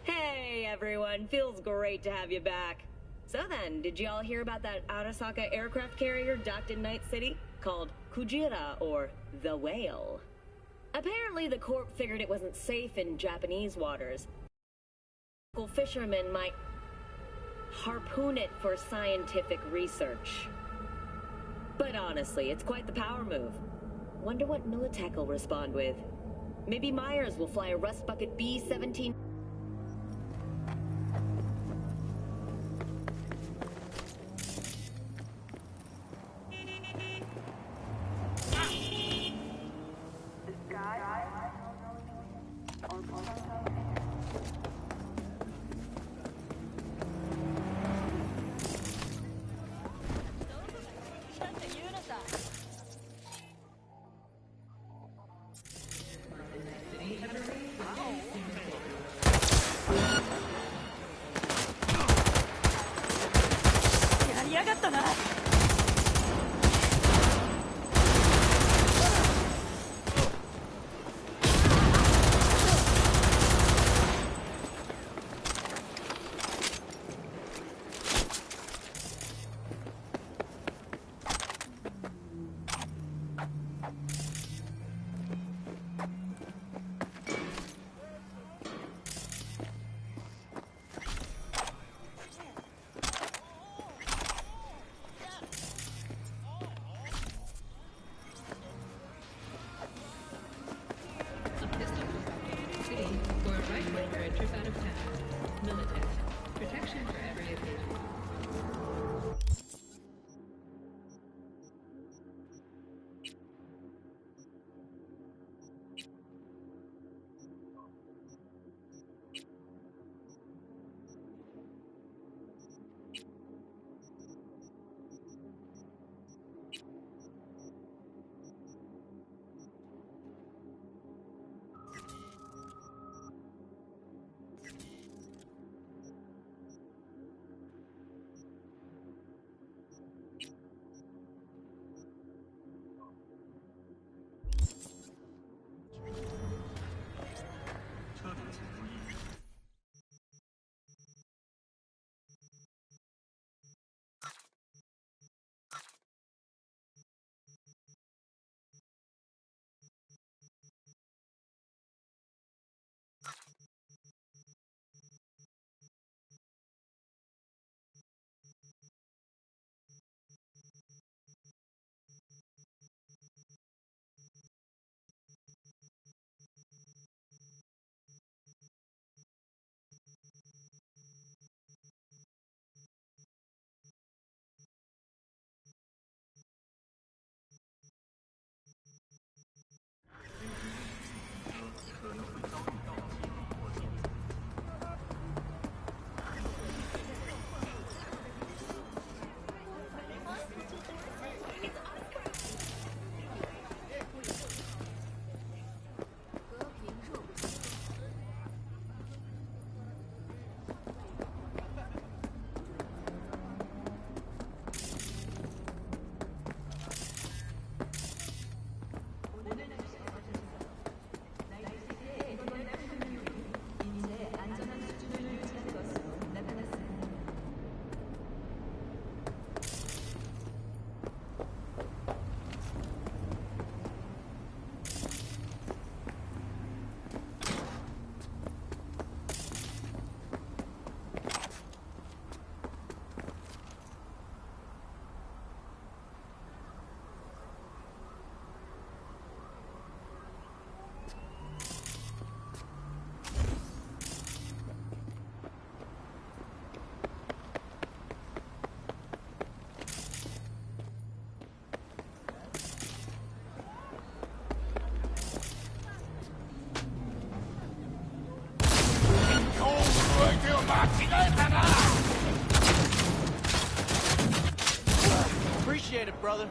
Hey everyone, feels great to have you back. So then, did y'all hear about that Arasaka aircraft carrier docked in Night City? Called Kujira, or the Whale. Apparently the Corp figured it wasn't safe in Japanese waters. Local fishermen might harpoon it for scientific research. But honestly, it's quite the power move. Wonder what Militech will respond with. Maybe Myers will fly a Rust Bucket B-17... Appreciate it, brother.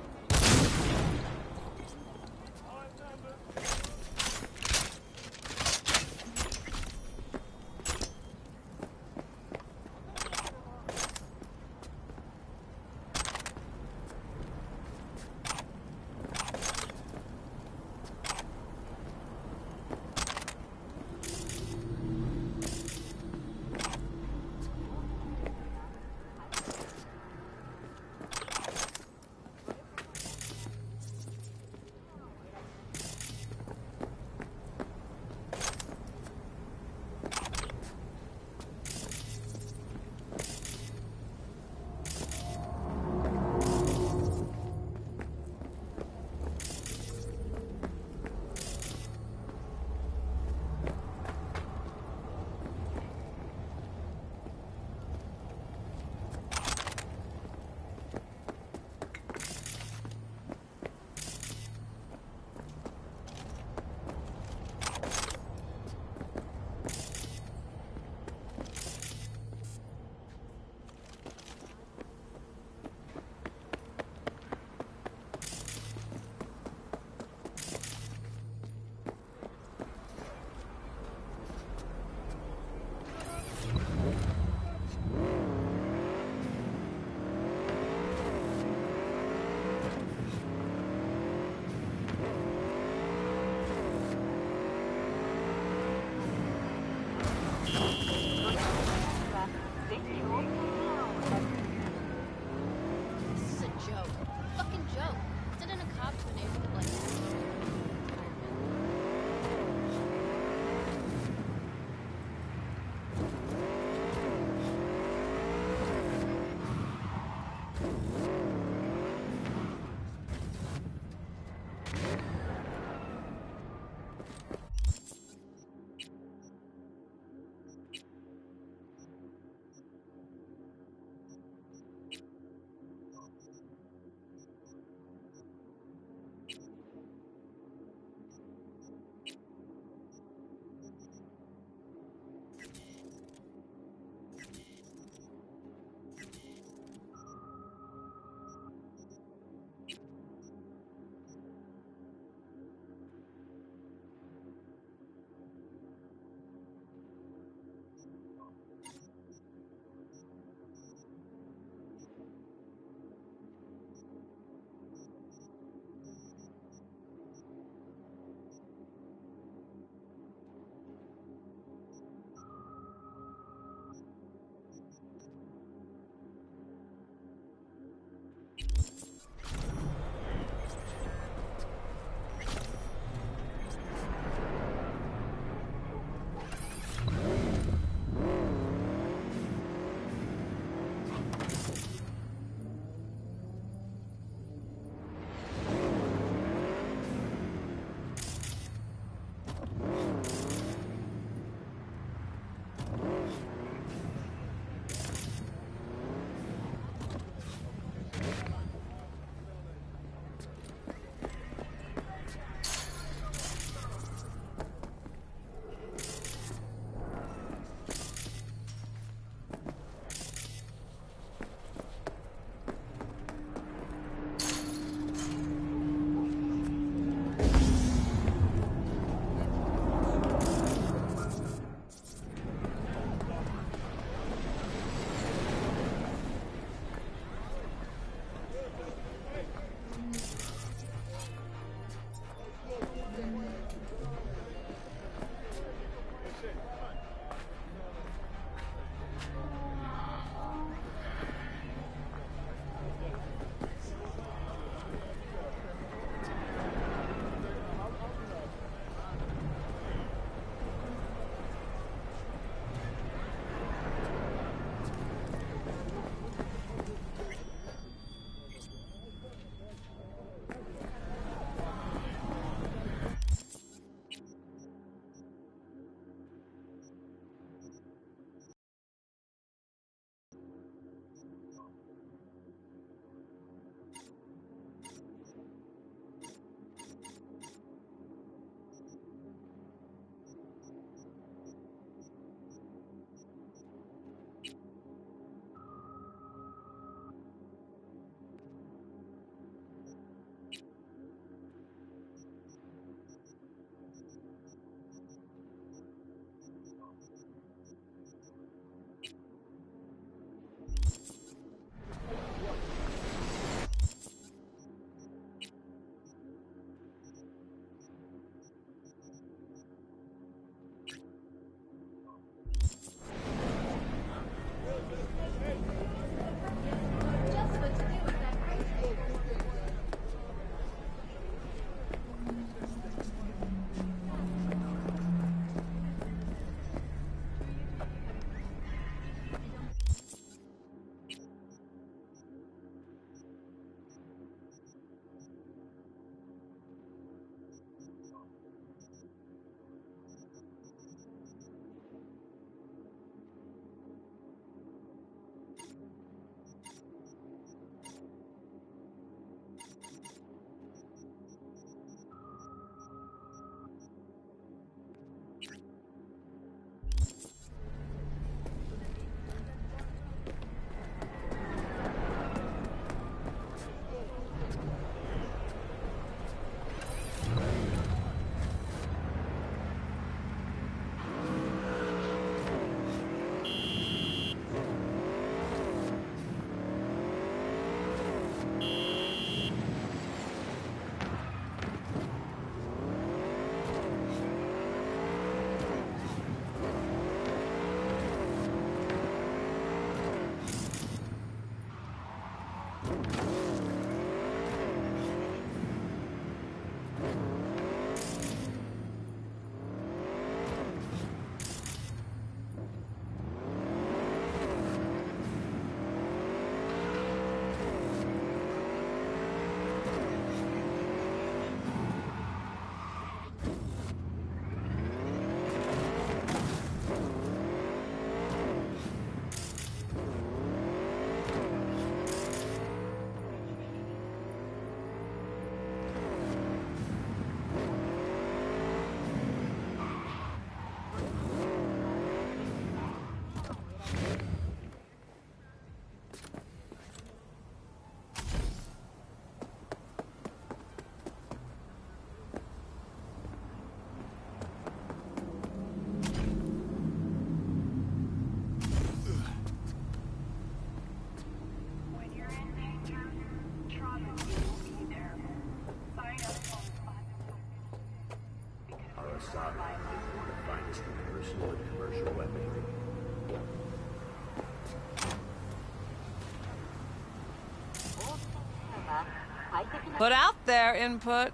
Put out there, input.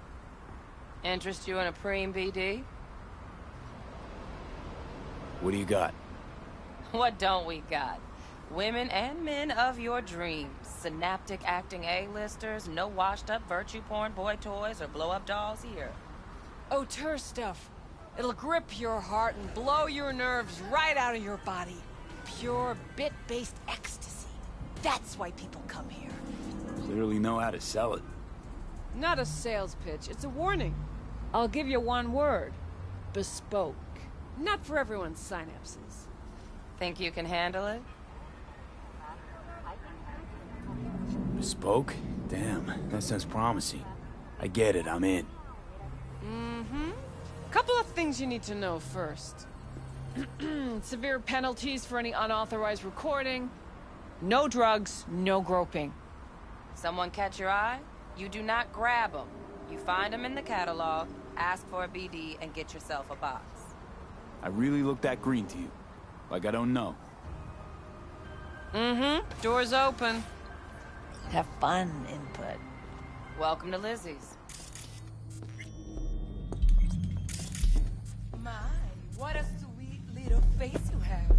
Interest you in a preem BD? What do you got? What don't we got? Women and men of your dreams. Synaptic acting A-listers, no washed-up virtue porn boy toys or blow-up dolls here. Auteur stuff. It'll grip your heart and blow your nerves right out of your body. Pure bit-based ecstasy. That's why people come here. Clearly know how to sell it. Not a sales pitch, it's a warning. I'll give you one word. Bespoke. Not for everyone's synapses. Think you can handle it? Bespoke? Damn, that sounds promising. I get it, I'm in. Couple of things you need to know first. Severe penalties for any unauthorized recording. No drugs, no groping. Someone catch your eye? You do not grab them. You find them in the catalog, ask for a BD, and get yourself a box. I really look that green to you. Like I don't know. Doors open. Have fun, input. Welcome to Lizzie's. My, what a sweet little face you have.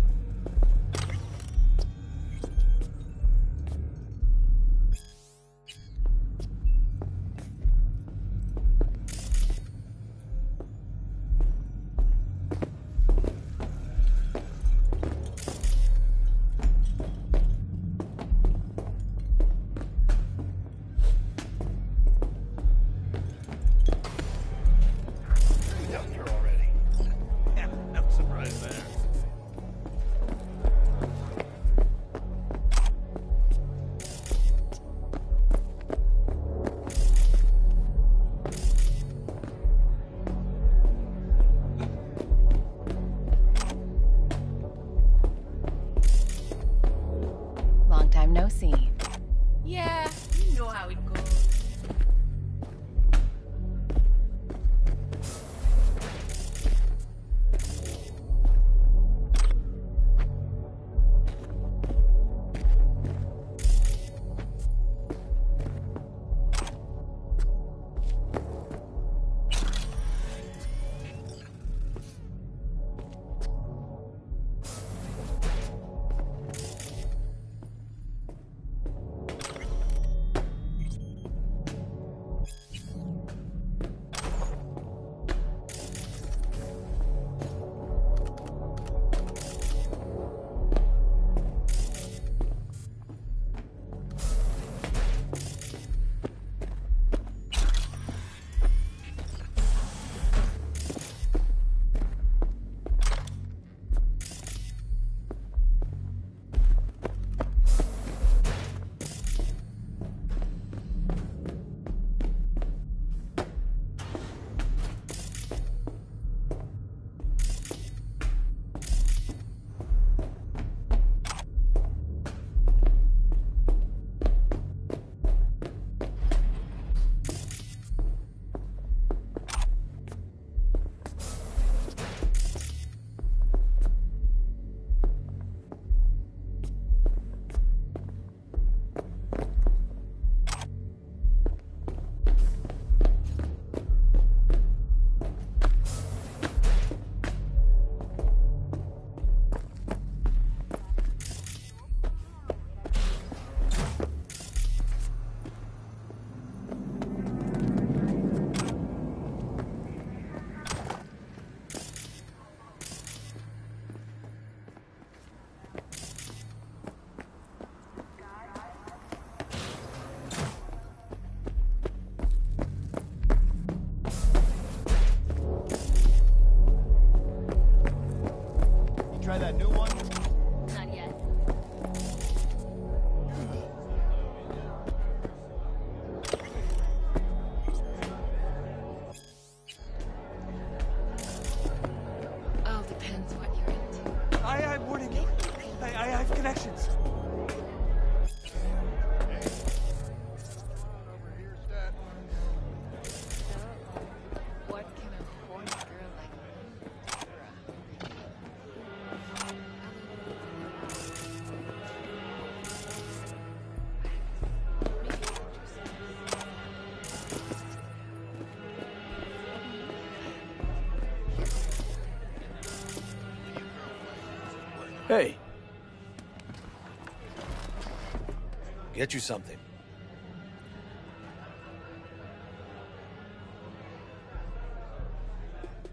Get you something.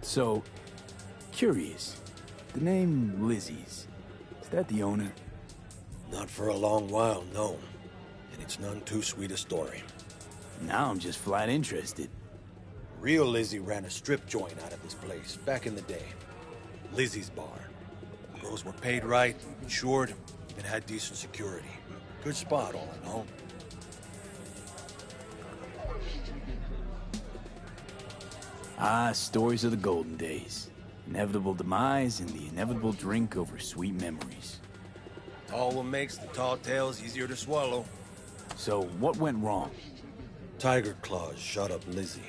So, curious. The name Lizzie's. Is that the owner? Not for a long while, no. And it's none too sweet a story. Now I'm just flat interested. Real Lizzie ran a strip joint out of this place back in the day. Lizzie's Bar. Girls were paid right, insured, and had decent security. Good spot, all in all. Ah, stories of the golden days. Inevitable demise and the inevitable drink over sweet memories. All what makes the tall tales easier to swallow. So, what went wrong? Tiger Claws shot up Lizzie.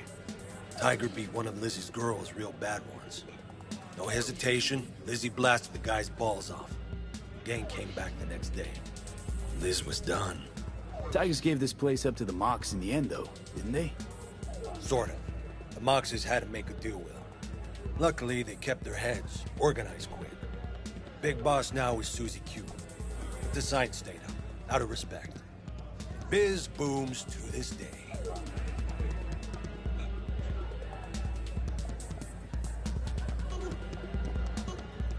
Tiger beat one of Lizzie's girls real bad once. No hesitation, Lizzie blasted the guy's balls off. Gang came back the next day. Liz was done. Tigers gave this place up to the Mox in the end, though, didn't they? Sort of. The Moxes had to make a deal with them. Luckily, they kept their heads, organized quick. Big boss now is Susie Q. The sign stayed up, out of respect. Biz booms to this day.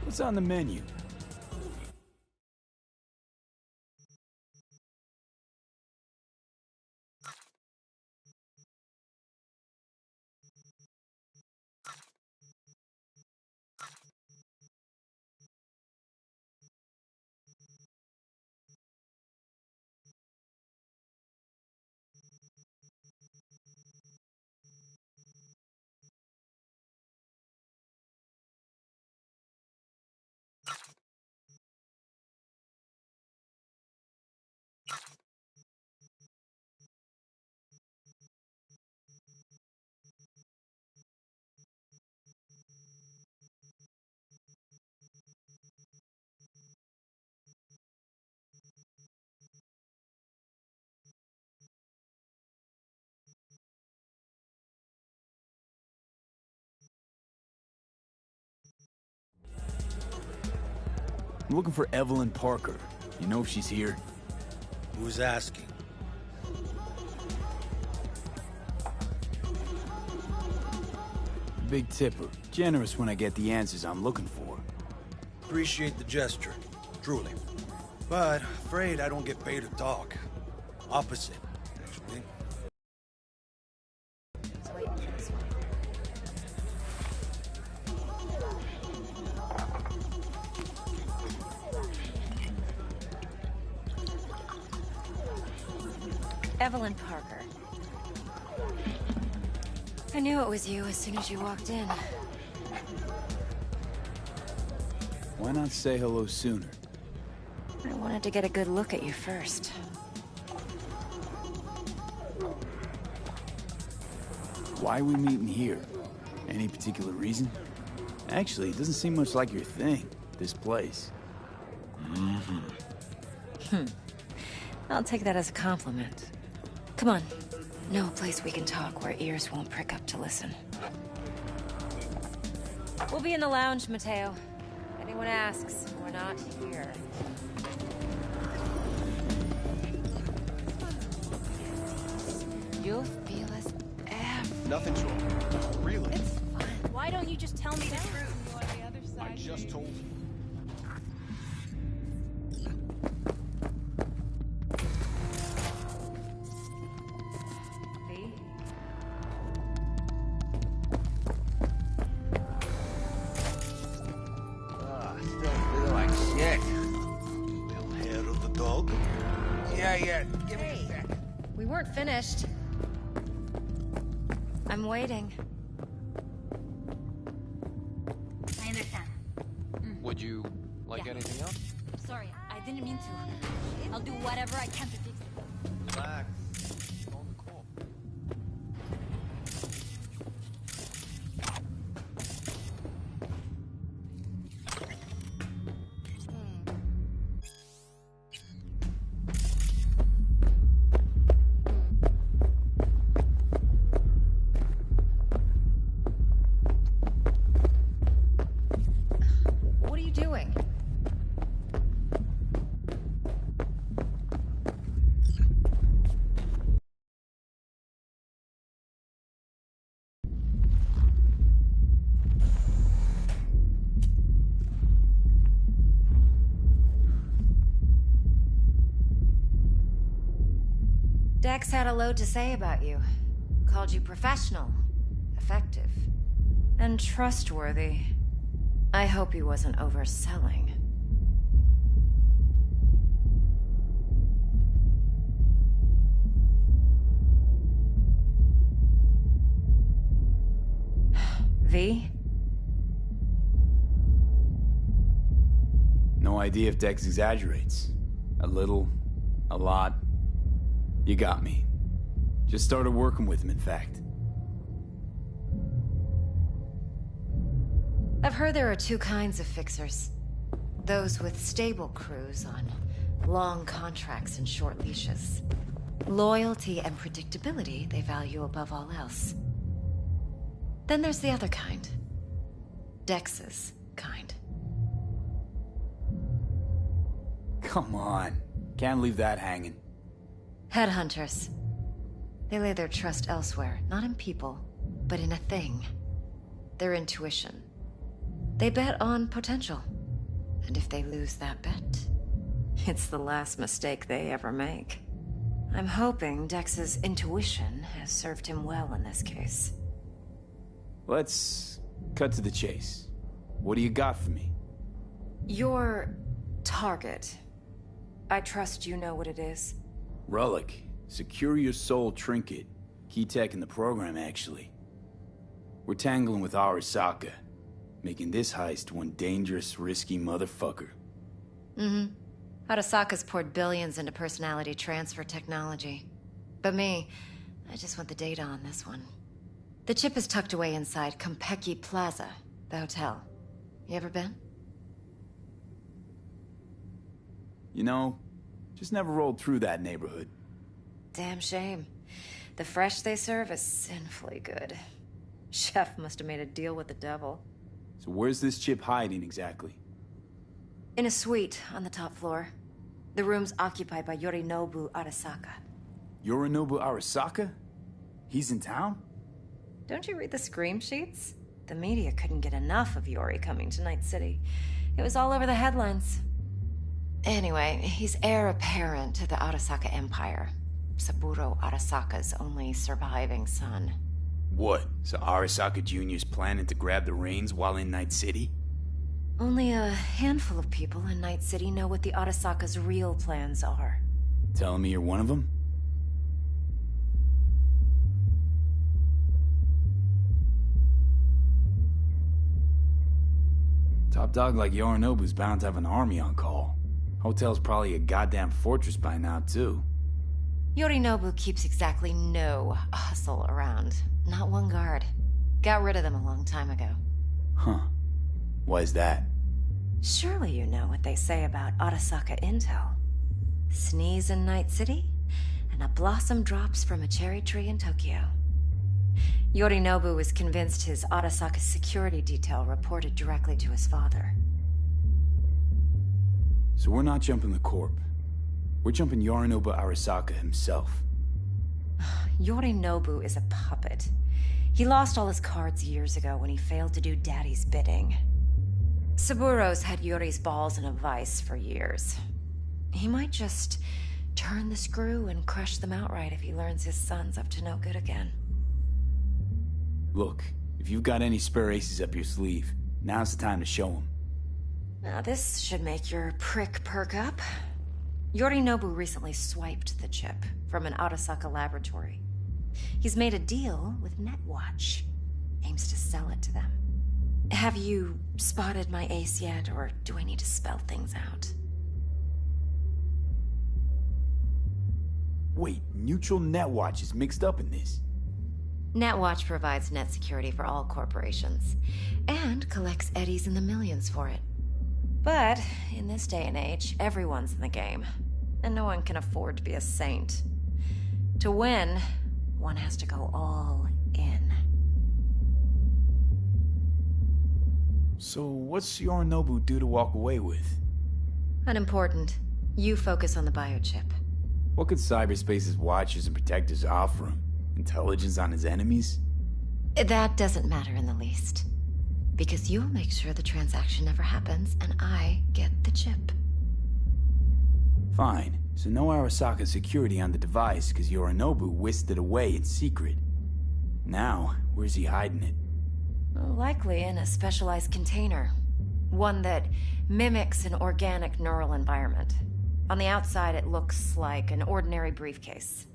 What's on the menu? I'm looking for Evelyn Parker. You know if she's here? Who's asking? Big tipper. Generous when I get the answers I'm looking for. Appreciate the gesture, truly. But afraid I don't get paid to talk. Opposite, actually. Evelyn Parker. I knew it was you as soon as you walked in. Why not say hello sooner? I wanted to get a good look at you first. Why are we meeting here? Any particular reason? Actually, it doesn't seem much like your thing, this place. I'll take that as a compliment. Come on. Know a place we can talk where ears won't prick up to listen. We'll be in the lounge, Mateo. If anyone asks, we're not here. You'll feel us F. Nothing's wrong. Really? It's fine. Why don't you just tell me the truth? On the other side. I just told you. Still feel like shit. Little hair of the dog? Yeah. Give me a sec. We weren't finished. I'm waiting. I understand. Would you like anything else? Sorry, I didn't mean to. I'll do whatever I can to fix it. Relax. On the call. What are you doing? Dex had a load to say about you. Called you professional, effective, and trustworthy. I hope he wasn't overselling. V? No idea if Dex exaggerates. A little, a lot. You got me. Just started working with him, in fact. I've heard there are two kinds of fixers. Those with stable crews on long contracts and short leashes. Loyalty and predictability they value above all else. Then there's the other kind. Dex's kind. Come on. Can't leave that hanging. Headhunters. They lay their trust elsewhere, not in people, but in a thing. Their intuition. They bet on potential. And if they lose that bet, it's the last mistake they ever make. I'm hoping Dex's intuition has served him well in this case. Let's cut to the chase. What do you got for me? Your target. I trust you know what it is. Relic. Secure your soul trinket. Key tech in the program, actually. We're tangling with Arasaka, making this heist one dangerous, risky motherfucker. Mm-hmm. Arasaka's poured billions into personality transfer technology. But me, I just want the data on this one. The chip is tucked away inside Konpeki Plaza, the hotel. You ever been? You know, just never rolled through that neighborhood. Damn shame. The fresh they serve is sinfully good. Chef must have made a deal with the devil. So where's this chip hiding exactly? In a suite on the top floor. The room's occupied by Yorinobu Arasaka. Yorinobu Arasaka? He's in town? Don't you read the scream sheets? The media couldn't get enough of Yori coming to Night City. It was all over the headlines. Anyway, he's heir apparent to the Arasaka Empire. Saburo Arasaka's only surviving son. What? So Arasaka Jr.'s planning to grab the reins while in Night City? Only a handful of people in Night City know what the Arasaka's real plans are. Telling me you're one of them? Top dog like Yorinobu's bound to have an army on call. Hotel's probably a goddamn fortress by now, too. Yorinobu keeps exactly no hustle around. Not one guard. Got rid of them a long time ago. Huh. Why is that? Surely you know what they say about Arasaka intel. Sneeze in Night City, and a blossom drops from a cherry tree in Tokyo. Yorinobu was convinced his Arasaka security detail reported directly to his father. So we're not jumping the Corp. We're jumping Yorinobu Arasaka himself. Yorinobu is a puppet. He lost all his cards years ago when he failed to do Daddy's bidding. Saburo's had Yori's balls in a vice for years. He might just turn the screw and crush them outright if he learns his son's up to no good again. Look, if you've got any spare aces up your sleeve, now's the time to show them. Now this should make your prick perk up. Yorinobu recently swiped the chip from an Arasaka laboratory. He's made a deal with Netwatch. Aims to sell it to them. Have you spotted my ace yet, or do I need to spell things out? Wait, Neutral Netwatch is mixed up in this. Netwatch provides net security for all corporations, and collects eddies in the millions for it. But in this day and age, everyone's in the game, and no one can afford to be a saint. To win, one has to go all in. So what's Yorinobu due to walk away with? Unimportant. You focus on the biochip. What could cyberspace's watchers and protectors offer him? Intelligence on his enemies? That doesn't matter in the least. Because you'll make sure the transaction never happens, and I get the chip. Fine. So no Arasaka security on the device because Yorinobu whisked it away in secret. Now, where's he hiding it? Well, likely in a specialized container. One that mimics an organic neural environment. On the outside, it looks like an ordinary briefcase.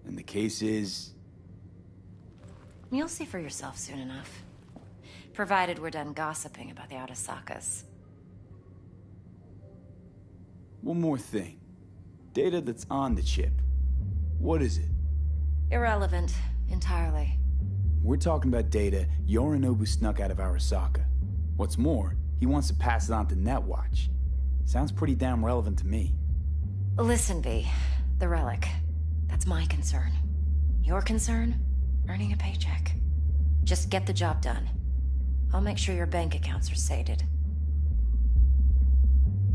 And the case is... You'll see for yourself soon enough. Provided we're done gossiping about the Arasakas. One more thing. Data that's on the chip. What is it? Irrelevant, entirely. We're talking about data Yorinobu snuck out of Arasaka. What's more, he wants to pass it on to Netwatch. Sounds pretty damn relevant to me. Listen, V. The relic. That's my concern. Your concern? Earning a paycheck. Just get the job done. I'll make sure your bank accounts are sated.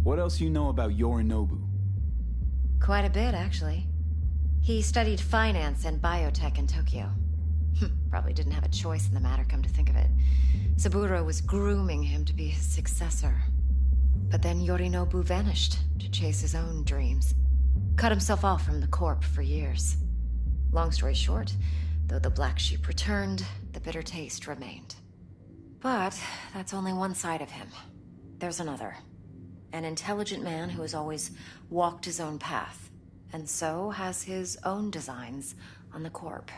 What else you know about Yorinobu? Quite a bit, actually. He studied finance and biotech in Tokyo. Probably didn't have a choice in the matter, come to think of it. Saburo was grooming him to be his successor. But then Yorinobu vanished to chase his own dreams. Cut himself off from the Corp for years. Long story short, though the black sheep returned, the bitter taste remained. But that's only one side of him. There's another. An intelligent man who has always walked his own path, and so has his own designs on the Corp.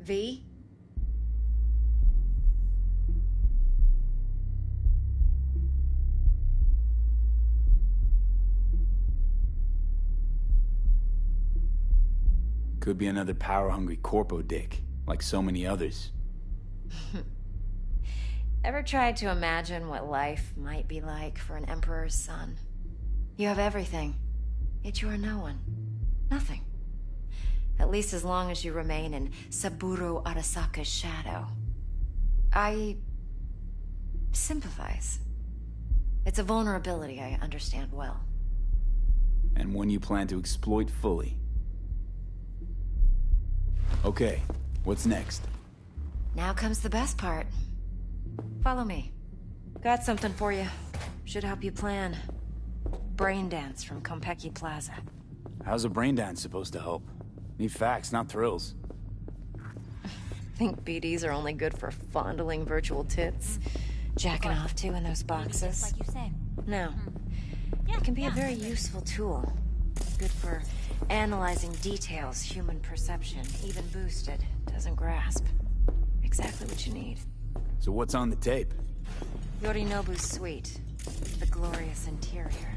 V? Could be another power-hungry corpo dick, like so many others. Ever tried to imagine what life might be like for an emperor's son? You have everything, yet you are no one. Nothing. At least as long as you remain in Saburo Arasaka's shadow. I sympathize. It's a vulnerability I understand well. And one you plan to exploit fully. Okay, what's next? Now comes the best part. Follow me. Got something for you. Should help you plan. Brain dance from Konpeki Plaza. How's a brain dance supposed to help? Need facts, not thrills. Think BDs are only good for fondling virtual tits? Jacking off to in those boxes? Like you say. No. It can be a very useful tool. Good for analyzing details human perception, even boosted, doesn't grasp. Exactly what you need. So what's on the tape? Yorinobu's suite. The glorious interior.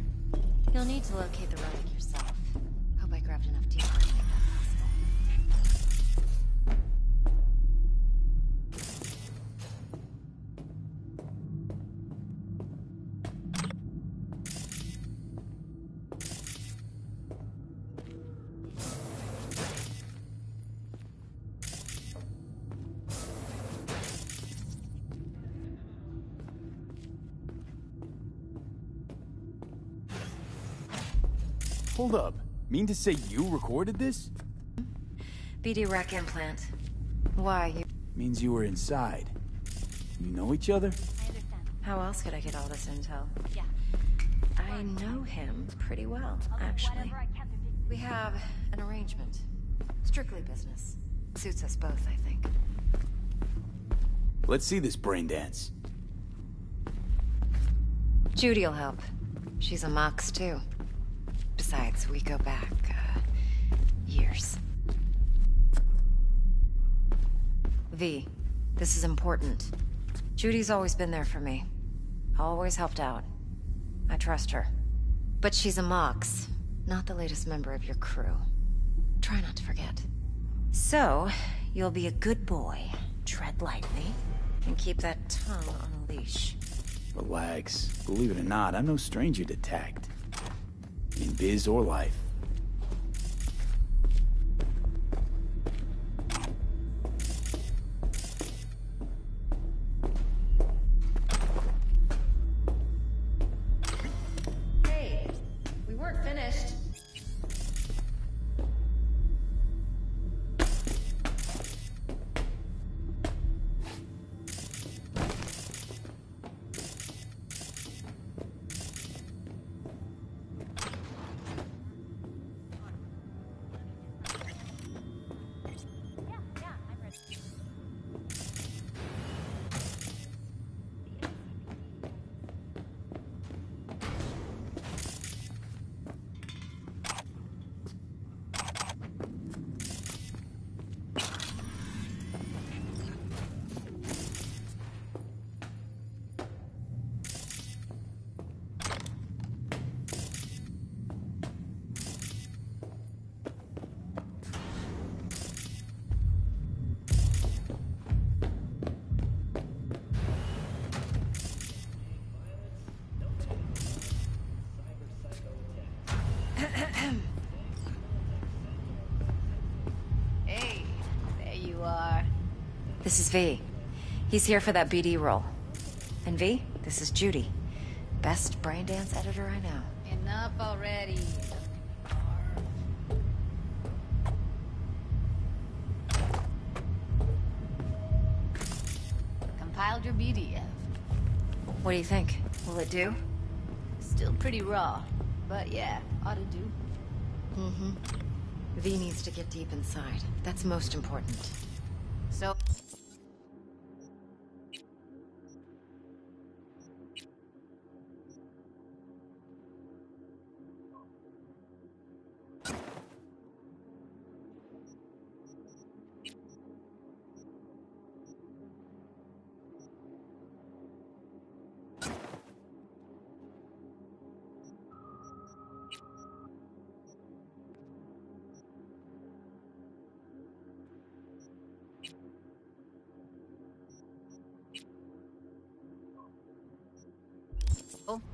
You'll need to locate the relic yourself. Hope I grabbed enough detail to make that possible. Hold up. Mean to say you recorded this? BD rack implant. Why? Means you were inside. You know each other? I understand. How else could I get all this intel? Yeah. I know him pretty well, I'll do actually. whatever I can to fix it. We have an arrangement. Strictly business. Suits us both, I think. Let's see this brain dance. Judy'll help. She's a Mox, too. Besides, we go back, years. V, this is important. Judy's always been there for me. Always helped out. I trust her. But she's a Mox, not the latest member of your crew. Try not to forget. So, you'll be a good boy, tread lightly, and keep that tongue on a leash. Relax. Believe it or not, I'm no stranger to tact. In biz or life. Hey, we weren't finished. This is V. He's here for that BD role. And V, this is Judy. Best brain dance editor I know. Enough already. Compiled your BDF. What do you think? Will it do? Still pretty raw, but yeah, ought to do. Mm-hmm. V needs to get deep inside. That's most important. So...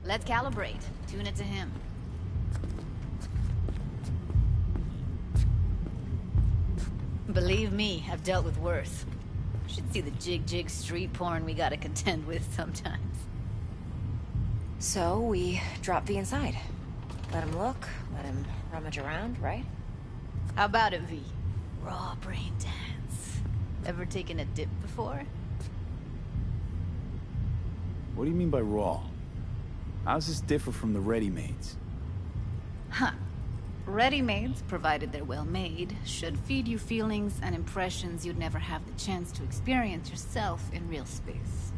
let's calibrate. Tune it to him. Believe me, I've dealt with worse. Should see the jig street porn we gotta contend with sometimes. So, we drop V inside. Let him look, let him rummage around, right? How about it, V? Raw brain dance. Ever taken a dip before? What do you mean by raw? How's this differ from the ready-mades? Huh. Ready-mades, provided they're well made, should feed you feelings and impressions you'd never have the chance to experience yourself in real space.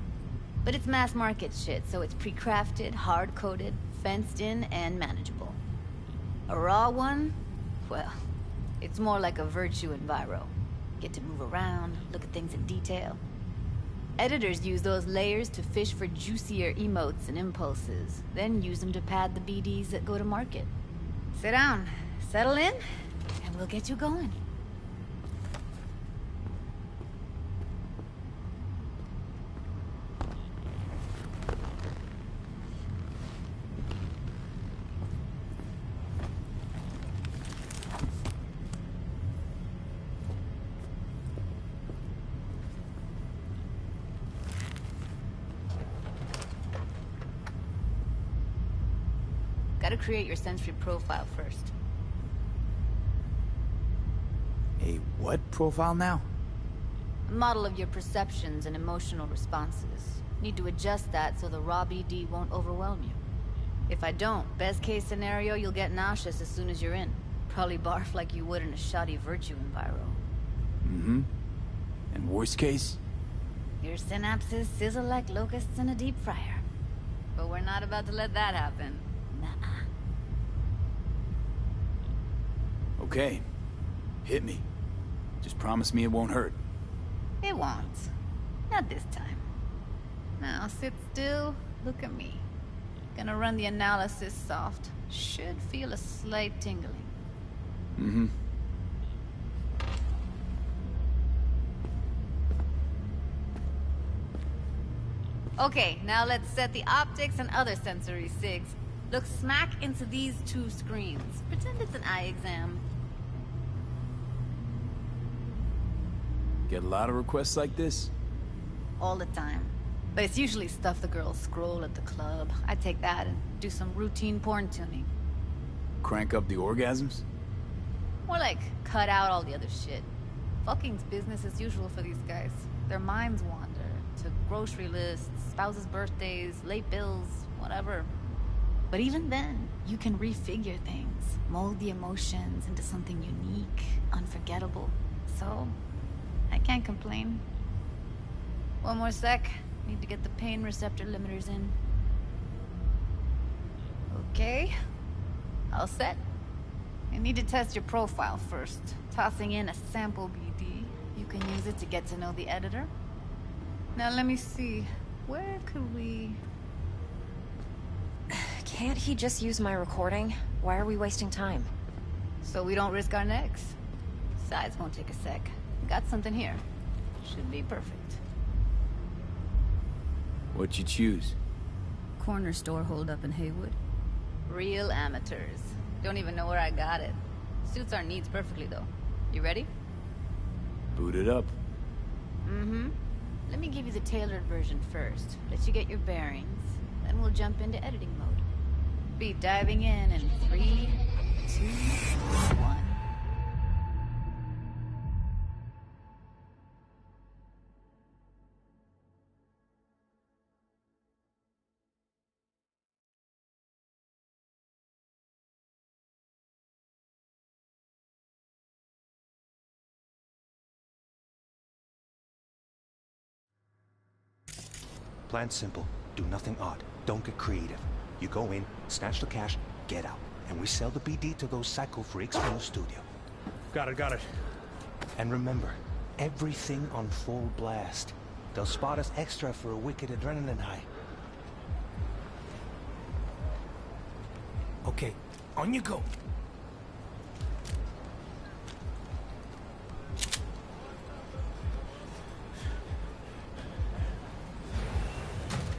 But it's mass market shit, so it's pre-crafted, hard-coded, fenced in, and manageable. A raw one? Well, it's more like a virtue enviro. Get to move around, look at things in detail. Editors use those layers to fish for juicier emotes and impulses, then use them to pad the BDs that go to market. Sit down, settle in, and we'll get you going. Gotta create your sensory profile first. A what profile now? A model of your perceptions and emotional responses. Need to adjust that so the raw BD won't overwhelm you. If I don't, best case scenario, you'll get nauseous as soon as you're in. Probably barf like you would in a shoddy virtue enviro. Mm-hmm. And worst case? Your synapses sizzle like locusts in a deep fryer. But we're not about to let that happen. Nuh-uh. Okay. Hit me. Just promise me it won't hurt. It won't. Not this time. Now sit still, look at me. Gonna run the analysis soft. Should feel a slight tingling. Mm-hmm. Okay, now let's set the optics and other sensory sigs. Look smack into these two screens. Pretend it's an eye exam. Get a lot of requests like this? All the time. But it's usually stuff the girls scroll at the club. I take that and do some routine porn tuning. Crank up the orgasms? More like, cut out all the other shit. Fucking's business as usual for these guys. Their minds wander to grocery lists, spouses' birthdays, late bills, whatever. But even then, you can refigure things, mold the emotions into something unique, unforgettable. So, I can't complain. One more sec. Need to get the pain receptor limiters in. Okay. All set. I need to test your profile first. Tossing in a sample BD. You can use it to get to know the editor. Now let me see. Where could we... Can't he just use my recording? Why are we wasting time? So we don't risk our necks. Besides, won't take a sec. Got something here. Should be perfect. What'd you choose? Corner store holdup in Haywood. Real amateurs. Don't even know where I got it. Suits our needs perfectly, though. You ready? Boot it up. Mm-hmm. Let me give you the tailored version first. Let you get your bearings. Then we'll jump into editing mode. Be diving in 3, 2, 1. Plan simple. Do nothing odd. Don't get creative. You go in, snatch the cash, get out. And we sell the BD to those psycho freaks from the studio. Got it. And remember, everything on full blast. They'll spot us extra for a wicked adrenaline high. Okay, on you go.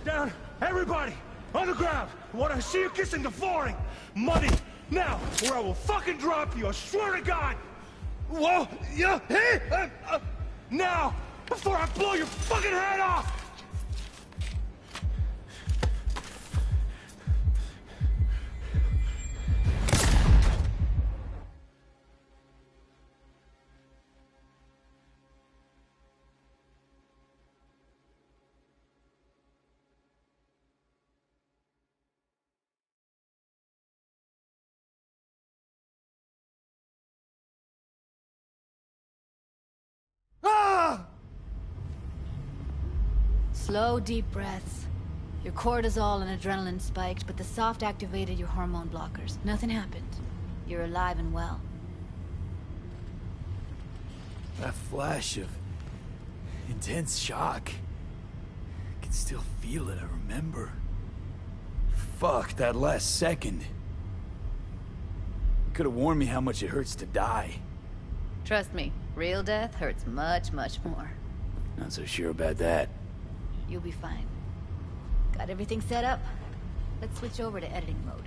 Down! Everybody! On the ground! I want to see you kissing the flooring! Money! Now! Or I will fucking drop you! I swear to God! Whoa! Yeah! Hey! Now! Before I blow your fucking head off! Slow, deep breaths. Your cortisol and adrenaline spiked, but the soft activated your hormone blockers. Nothing happened. You're alive and well. That flash of intense shock. I can still feel it, I remember. Fuck, that last second. You could have warned me how much it hurts to die. Trust me, real death hurts much, much more. Not so sure about that. You'll be fine. Got everything set up? Let's switch over to editing mode.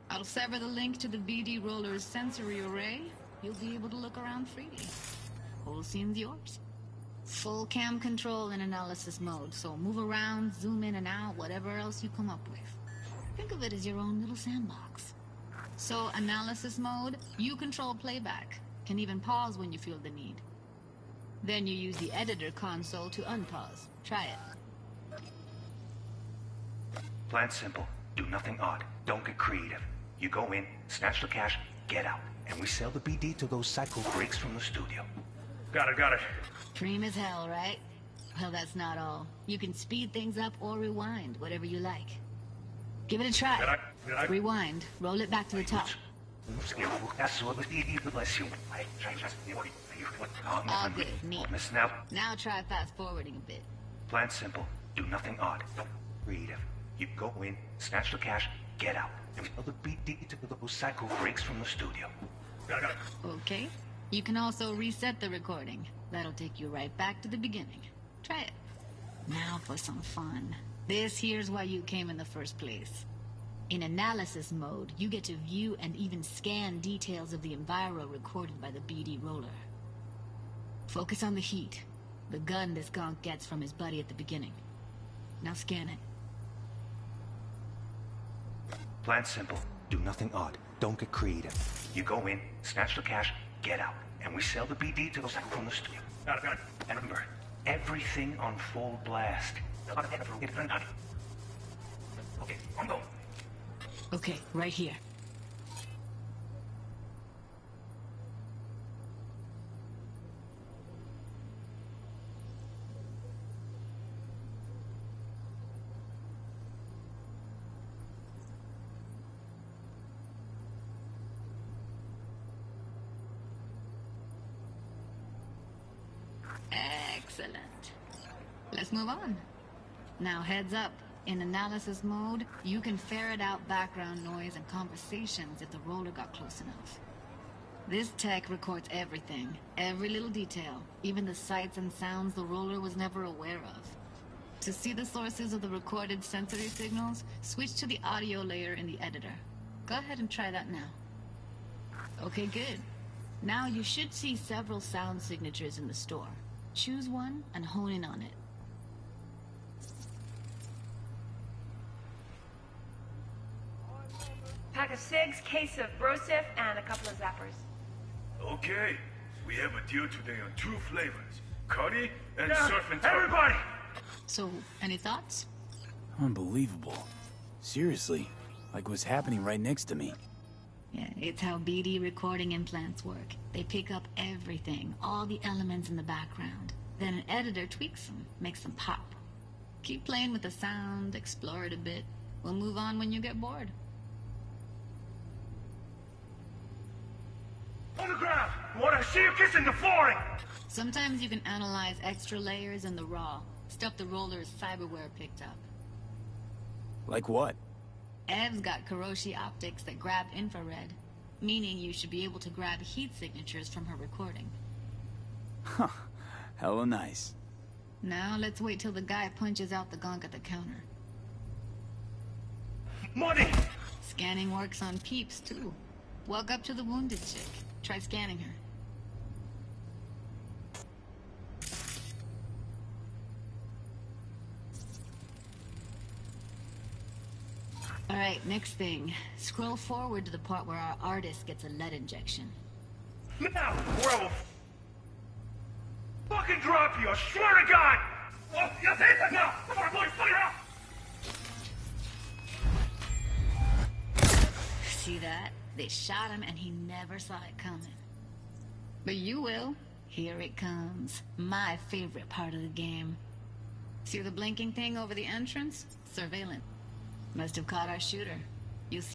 I'll sever the link to the BD Roller's sensory array. You'll be able to look around freely. Whole scene's yours. Full cam control in analysis mode, so move around, zoom in and out, whatever else you come up with. Think of it as your own little sandbox. So, analysis mode, you control playback. Can even pause when you feel the need. Then you use the editor console to unpause. Try it. Plan simple. Do nothing odd. Don't get creative. You go in, snatch the cash, get out. And we sell the BD to those psycho freaks from the studio. Got it. Dream as hell, right? Well, that's not all. You can speed things up or rewind, whatever you like. Give it a try. Did I? Rewind. Roll it back to the top. All good. Neat. Now try fast forwarding a bit. Plan simple. Do nothing odd. Don't creative. You go in, snatch the cash, get out. And sell the BD to those psycho freaks from the studio. Got it. Okay. You can also reset the recording. That'll take you right back to the beginning. Try it. Now for some fun. This here's why you came in the first place. In analysis mode, you get to view and even scan details of the enviro recorded by the BD Roller. Focus on the heat, the gun this gonk gets from his buddy at the beginning. Now scan it. Plan simple. Do nothing odd. Don't get creative. You go in, snatch the cash, get out. And we sell the BD to those from the studio. Got it. And remember, everything on full blast. Okay, I'm going. Okay, right here. Excellent. Let's move on. Now heads up. In analysis mode, you can ferret out background noise and conversations if the roller got close enough. This tech records everything, every little detail, even the sights and sounds the roller was never aware of. To see the sources of the recorded sensory signals, switch to the audio layer in the editor. Go ahead and try that now. Okay, good. Now you should see several sound signatures in the store. Choose one and hone in on it. Pack of cigs, case of Brosif, and a couple of zappers. Okay, we have a deal today on 2 flavors, curry and surf and turf. Everybody! So, any thoughts? Unbelievable. Seriously, like what's happening right next to me. Yeah, it's how BD recording implants work. They pick up everything, all the elements in the background. Then an editor tweaks them, makes them pop. Keep playing with the sound, explore it a bit. We'll move on when you get bored. On the ground! Want to see you kissing the flooring! Sometimes you can analyze extra layers in the raw, stuff the roller's cyberware picked up. Like what? Ev's got Kiroshi optics that grab infrared, meaning you should be able to grab heat signatures from her recording. Huh. Hella nice. Now let's wait till the guy punches out the gunk at the counter. Money! Scanning works on peeps, too. Walk up to the wounded chick. Try scanning her. Alright, next thing. Scroll forward to the part where our artist gets a lead injection. Now, or I will fucking drop you, I swear to God! Oh, yes, hit it now! Come on, boys, put it out! See that? They shot him and he never saw it coming. But you will. Here it comes. My favorite part of the game. See the blinking thing over the entrance? Surveillance. Must have caught our shooter. You see.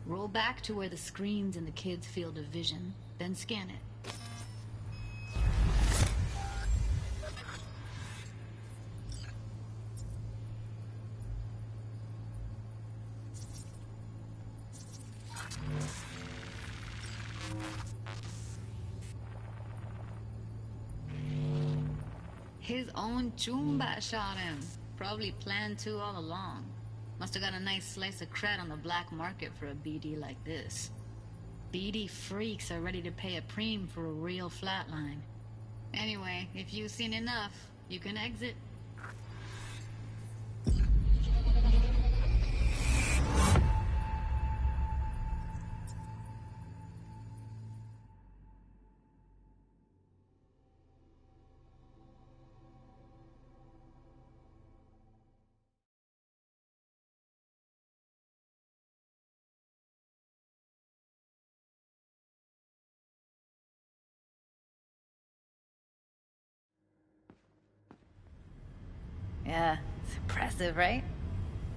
Roll back to where the screen's in the kid's field of vision, then scan it. His own Chumba shot him. Probably planned to all along. Must have got a nice slice of cred on the black market for a BD like this. BD freaks are ready to pay a preem for a real flatline. Anyway, if you've seen enough, you can exit. Yeah, it's impressive, right?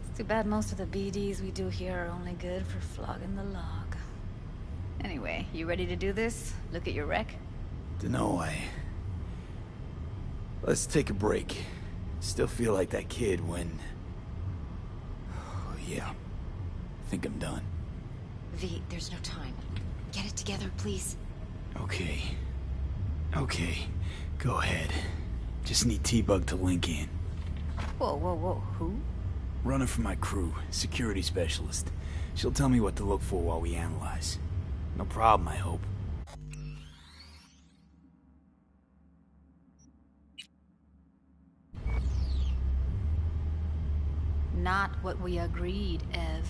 It's too bad most of the BDs we do here are only good for flogging the log. Anyway, you ready to do this? Look at your wreck? Dunno, Let's take a break. Still feel like that kid when... Oh, yeah. I think I'm done. V, there's no time. Get it together, please. Okay. Okay. Go ahead. Just need T-Bug to link in. Whoa, whoa, whoa, who? Runner for my crew, security specialist. She'll tell me what to look for while we analyze. No problem, I hope. Not what we agreed, Ev.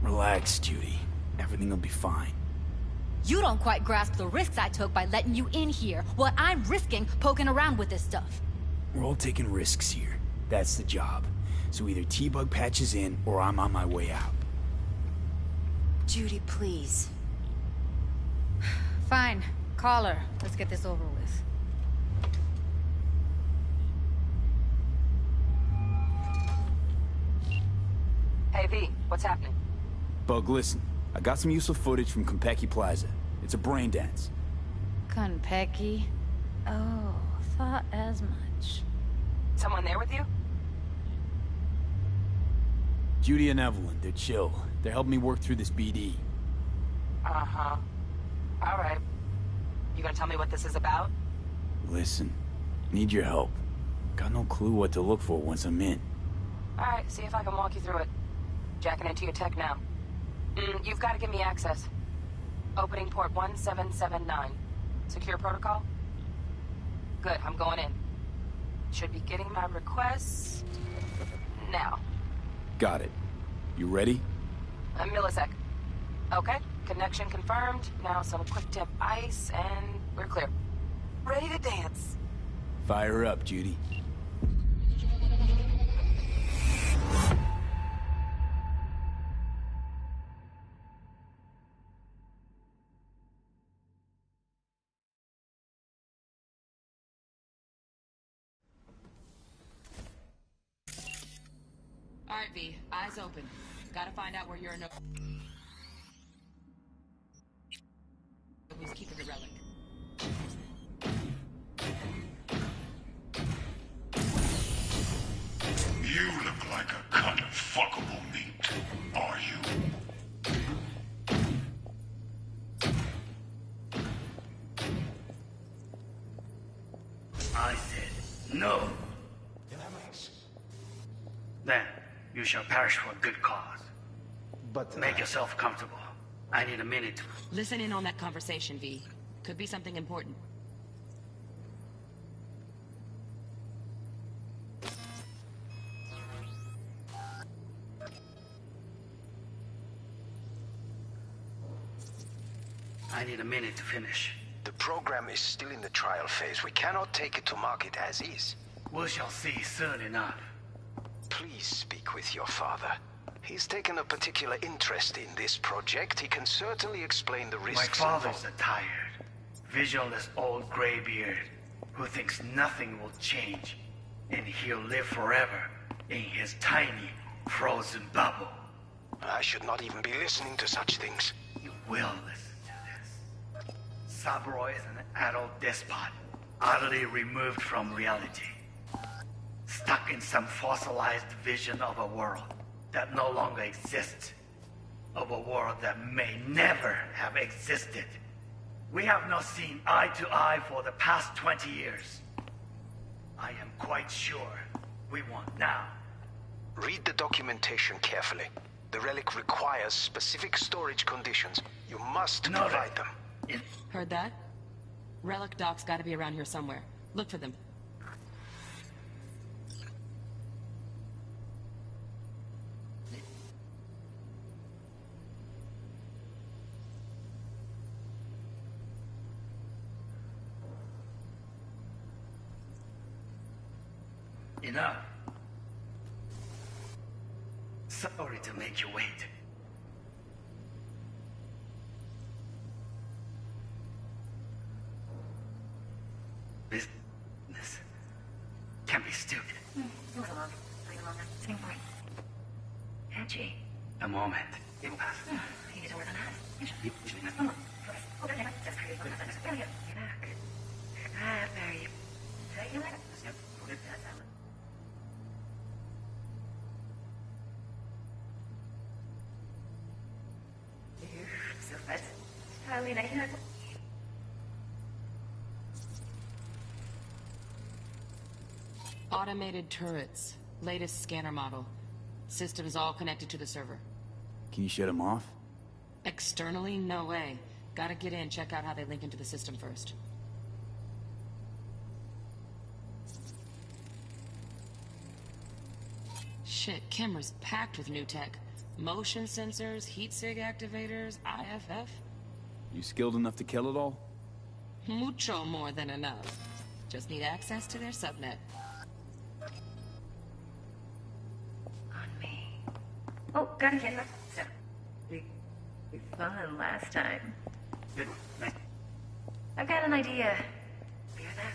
Relax, Judy. Everything will be fine. You don't quite grasp the risks I took by letting you in here. What I'm risking poking around with this stuff. We're all taking risks here. That's the job. So either T-Bug patches in, or I'm on my way out. Judy, please. Fine. Call her. Let's get this over with. Hey, V, what's happening? Bug, listen. I got some useful footage from Konpeki Plaza. It's a brain dance. Konpeki? Oh, thought as much. Someone there with you? Judy and Evelyn, they're chill. They're helping me work through this BD. Uh-huh. All right. You gonna tell me what this is about? Listen, need your help. Got no clue what to look for once I'm in. All right, see if I can walk you through it. Jacking into your tech now. You've got to give me access. Opening port 1779. Secure protocol? Good, I'm going in. Should be getting my requests now. Got it. You ready? A millisec. Okay, connection confirmed. Now some quick tip ice, and we're clear. Ready to dance. Fire up, Judy. All right, V. Eyes open. Gotta find out where you're who's keeping the relic. You look like a cut of fuckable meat, are you? I said no. Then you shall perish for a good cause. But make yourself comfortable. I need a minute. Listen in on that conversation, V. Could be something important. I need a minute to finish. The program is still in the trial phase. We cannot take it to market as is. We shall see soon enough. Please speak with your father. He's taken a particular interest in this project. He can certainly explain the risks. My father's a tired, visionless old graybeard who thinks nothing will change, and he'll live forever in his tiny, frozen bubble. I should not even be listening to such things. You will listen to this. Saburo is an adult despot, utterly removed from reality. Stuck in some fossilized vision of a world that no longer exists. Of a world that may never have existed. We have not seen eye to eye for the past 20 years. I am quite sure we want now. Read the documentation carefully. The relic requires specific storage conditions. You must provide them. Heard that? Relic docks gotta be around here somewhere. Look for them. Enough. Sorry to make you wait. Business can be stupid. Edgy. A moment. It will pass. Automated turrets. Latest scanner model. Systems all connected to the server. Can you shut them off? Externally, no way. Gotta get in, check out how they link into the system first. Shit, camera's packed with new tech. Motion sensors, heat sig activators, IFF. You skilled enough to kill it all? Mucho more than enough. Just need access to their subnet. Oh, gotta get it. So, we fun last time. Good. Nice. I've got an idea. Hear that?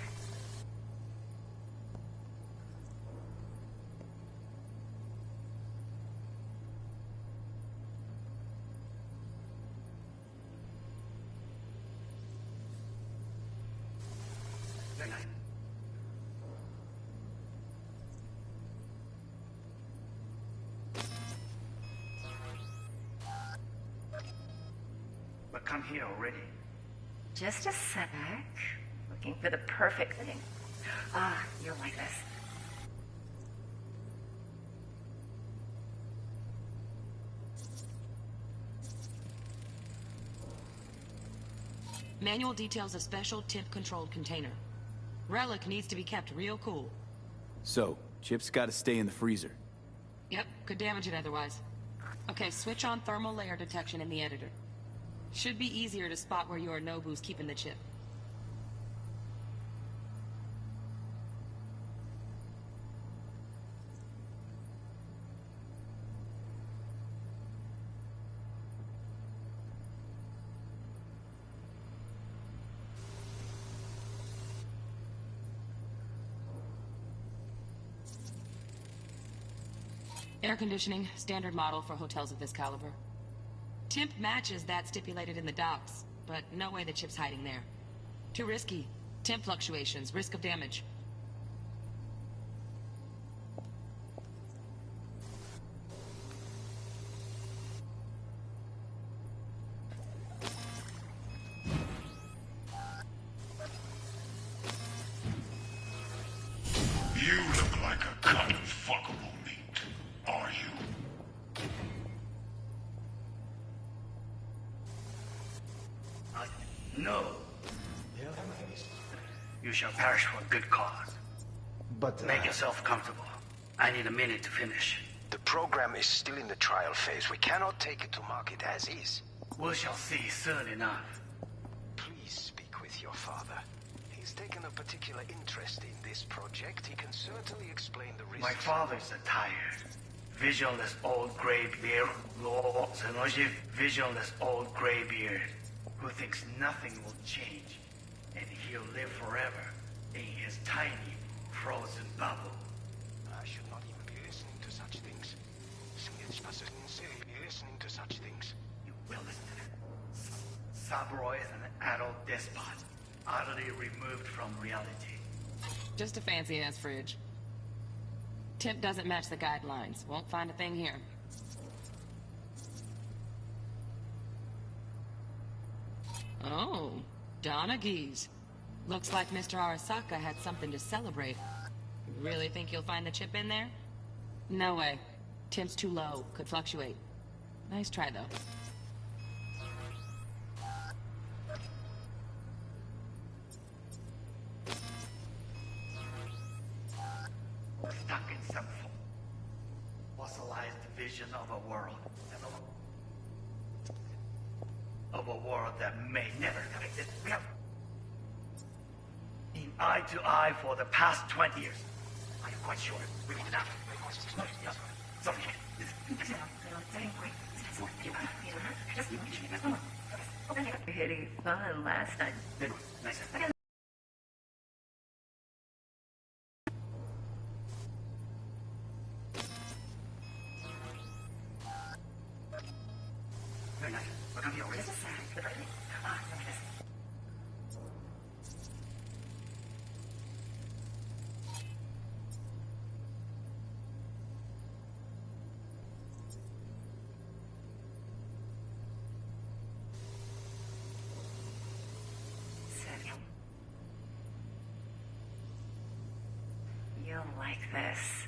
come here already. Just a sec. Looking for the perfect thing. Ah, you'll like this. Manual details a special temp-controlled container. Relic needs to be kept real cool. So, Chip's gotta stay in the freezer. Yep, could damage it otherwise. Okay, switch on thermal layer detection in the editor. Should be easier to spot where Yorinobu's keeping the chip. Air conditioning, standard model for hotels of this caliber. Temp matches that stipulated in the docs, but no way the chip's hiding there. Too risky. Temp fluctuations, risk of damage. You look like a cut of fuckable meat. Are you? No. You shall perish for a good cause. But make yourself comfortable. I need a minute to finish. The program is still in the trial phase. We cannot take it to market as is. We shall see soon enough. Please speak with your father. He's taken a particular interest in this project. He can certainly explain the risks. My father's a tired, visionless old graybeard. Visionless old graybeard who thinks nothing will change, and he'll live forever in his tiny, frozen bubble. I should not even be listening to such things. Listening to such things. You will listen to that. Saburo is an adult despot, utterly removed from reality. Just a fancy-ass fridge. Temp doesn't match the guidelines. Won't find a thing here. Oh, Donaghys. Looks like Mr. Arasaka had something to celebrate. Really think you'll find the chip in there? No way. Temp's too low. Could fluctuate. Nice try, though. Stuck in some fossilized vision of a world. Of a world that may never have existed. We have been eye to eye for the past 20 years. I'm quite sure we will not. Pretty fun last time. Nice. Very nice. We're coming over. You'll like this.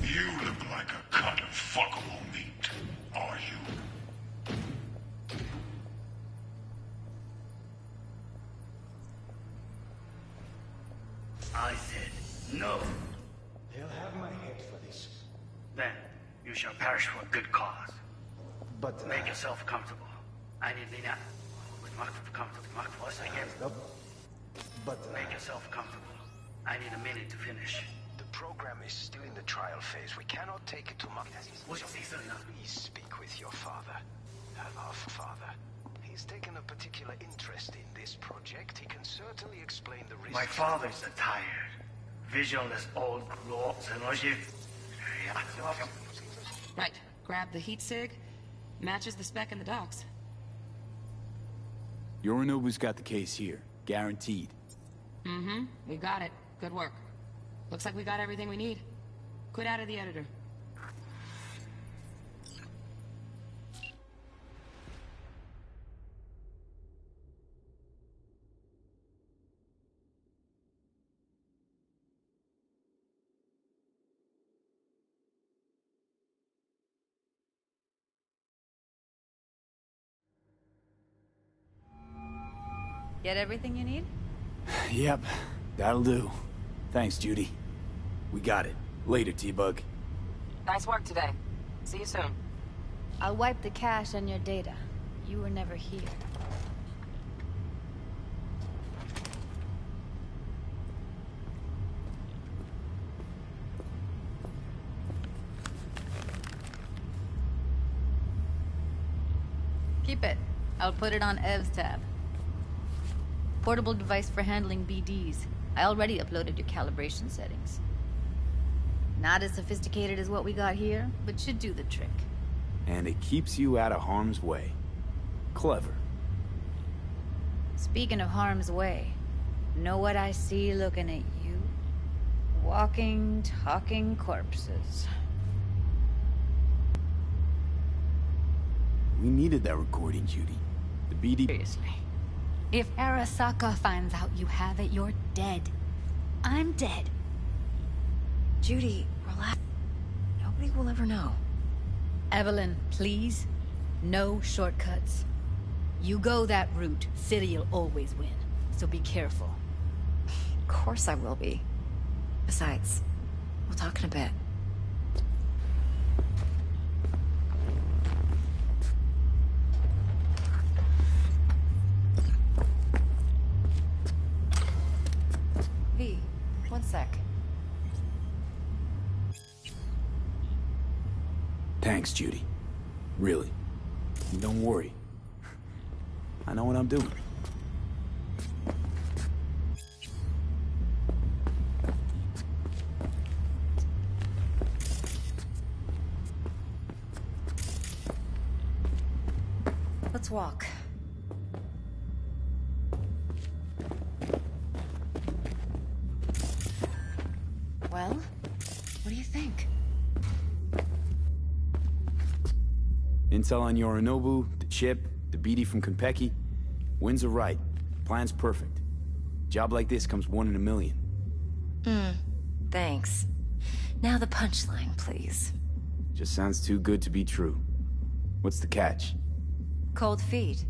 You look like a cut of fuckable meat. Are you? I said no. They'll have my head for this. Then you shall perish for a good cause. But make yourself comfortable. I need Lina. With Mark comfortable. Mark voice again. But make yourself comfortable. I need a minute to finish. The program is still in the trial phase. We cannot take it to market. Please speak with your father. Our father. He's taken a particular interest in this project. He can certainly explain the risks. My father's a tired, visionless old law. Right. Grab the heat sig. Matches the spec in the docs. Yorinobu's got the case here. Guaranteed. Mm-hmm. We got it. Good work. Looks like we got everything we need. Quit out of the editor. Get everything you need? Yep, that'll do. Thanks, Judy. We got it. Later, T-Bug. Nice work today. See you soon. I'll wipe the cache on your data. You were never here. Keep it. I'll put it on Ev's tab. Portable device for handling BDs. I already uploaded your calibration settings. Not as sophisticated as what we got here, but should do the trick. And it keeps you out of harm's way. Clever. Speaking of harm's way, know what I see looking at you? Walking, talking corpses. We needed that recording, Judy. The BD... Seriously. If Arasaka finds out you have it, you're dead. I'm dead. Judy, relax. Nobody will ever know. Evelyn, please. No shortcuts. You go that route, City'll always win. So be careful. Of course I will be. Besides, we'll talk in a bit. V, one sec. Thanks, Judy. Really. And don't worry. I know what I'm doing. Let's walk. Well, what do you think? Intel on Yorinobu, the chip, the BD from Konpeki. Winds are right. Plan's perfect. Job like this comes 1 in a million. Thanks. Now the punchline, please. Just sounds too good to be true. What's the catch? Cold feet.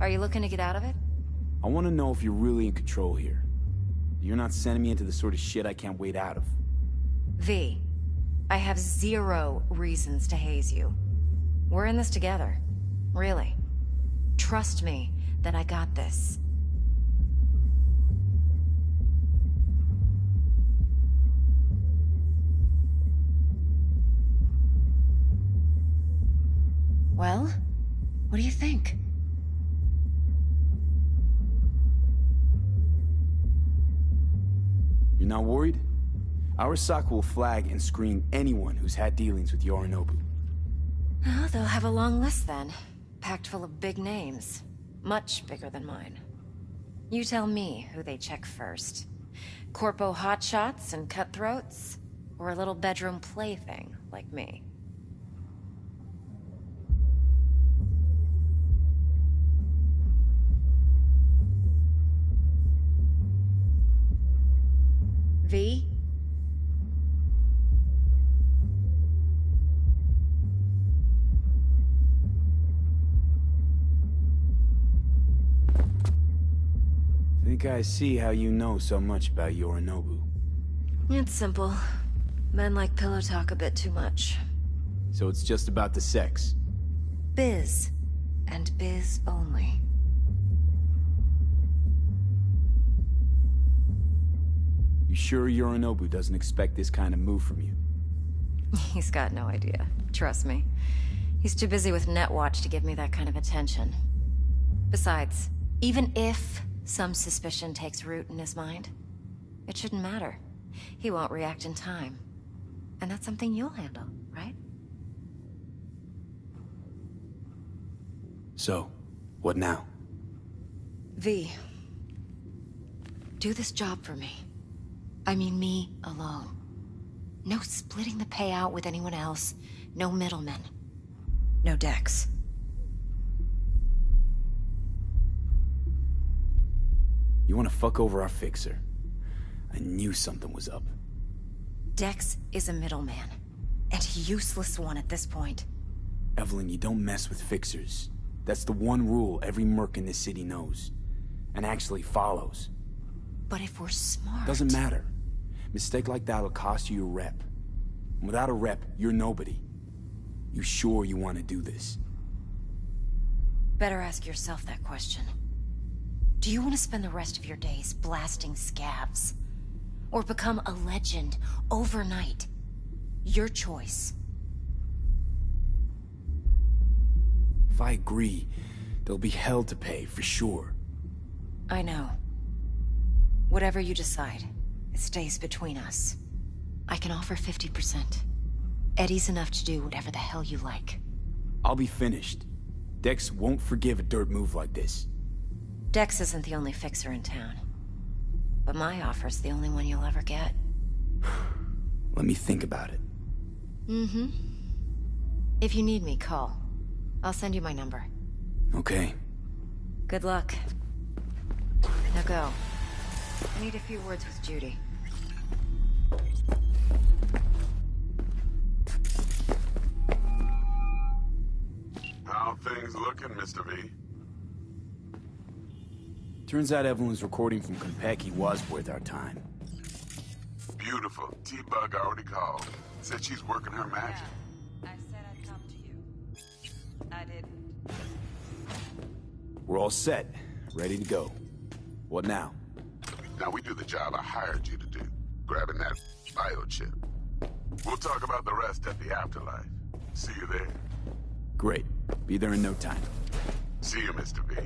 Are you looking to get out of it? I want to know if you're really in control here. You're not sending me into the sort of shit I can't wait out of. V, I have 0 reasons to haze you. We're in this together. Really. Trust me that I got this. Well, what do you think? You're not worried? Arasaka will flag and screen anyone who's had dealings with Yorinobu. Well, they'll have a long list then. Packed full of big names. Much bigger than mine. You tell me who they check first. Corpo hotshots and cutthroats? Or a little bedroom plaything like me? V? Think I see how you know so much about Yorinobu. It's simple. Men like pillow talk a bit too much. So it's just about the sex. Biz. And biz only. You sure Yorinobu doesn't expect this kind of move from you? He's got no idea. Trust me. He's too busy with Netwatch to give me that kind of attention. Besides, even if some suspicion takes root in his mind, it shouldn't matter. He won't react in time. And that's something you'll handle, right? So, what now? V. Do this job for me. I mean me alone. No splitting the payout with anyone else. No middlemen. No Dex. You want to fuck over our fixer? I knew something was up. Dex is a middleman. And a useless one at this point. Evelyn, you don't mess with fixers. That's the one rule every merc in this city knows. And actually follows. But if we're smart... Doesn't matter. Mistake like that'll cost you your rep. And without a rep, you're nobody. You sure you want to do this? Better ask yourself that question. Do you want to spend the rest of your days blasting scavs? Or become a legend overnight? Your choice. If I agree, there'll be hell to pay, for sure. I know. Whatever you decide, it stays between us. I can offer 50%. Eddie's enough to do whatever the hell you like. I'll be finished. Dex won't forgive a dirt move like this. Dex isn't the only fixer in town. But my offer's the only one you'll ever get. Let me think about it. Mm-hmm. If you need me, call. I'll send you my number. Okay. Good luck. Now go. I need a few words with Judy. How things looking, Mr. V? Turns out Evelyn's recording from Konpeki was worth our time. Beautiful. T-Bug already called. Said she's working her magic. I said I'd come to you. I didn't. We're all set. Ready to go. What now? Now we do the job I hired you to do. Grabbing that biochip. We'll talk about the rest at the afterlife. See you there. Great. Be there in no time. See you, Mr. V.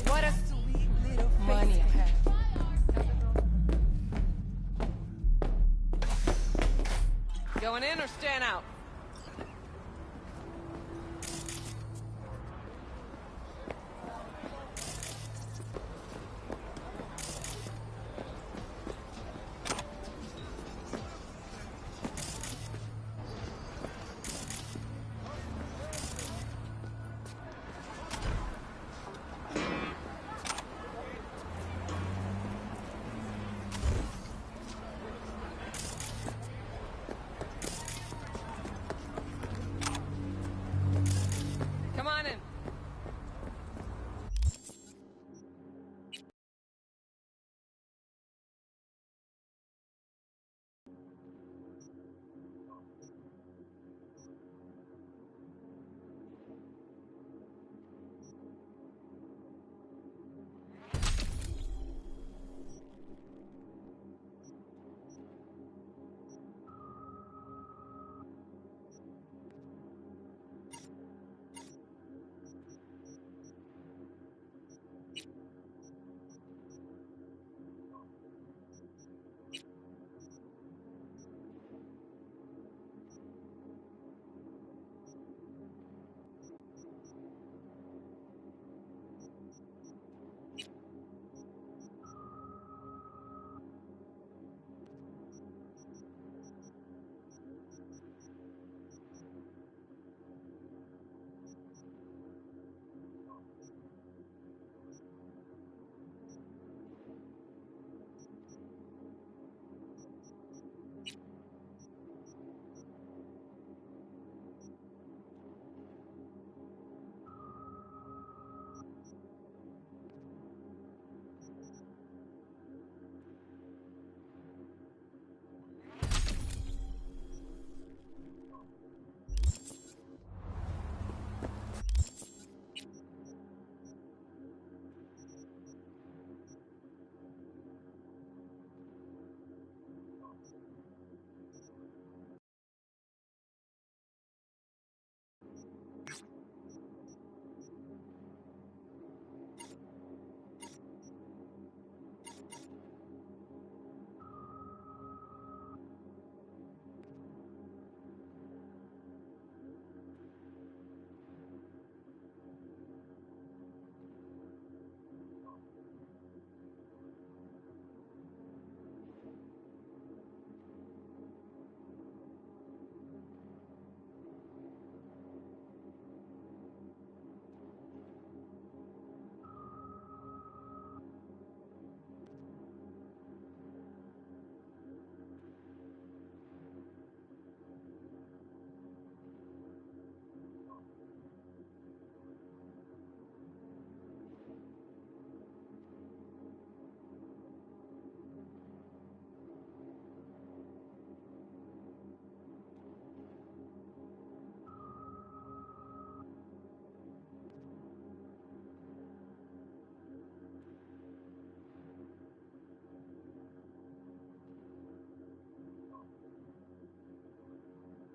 What a sweet little money. Going in or staying out?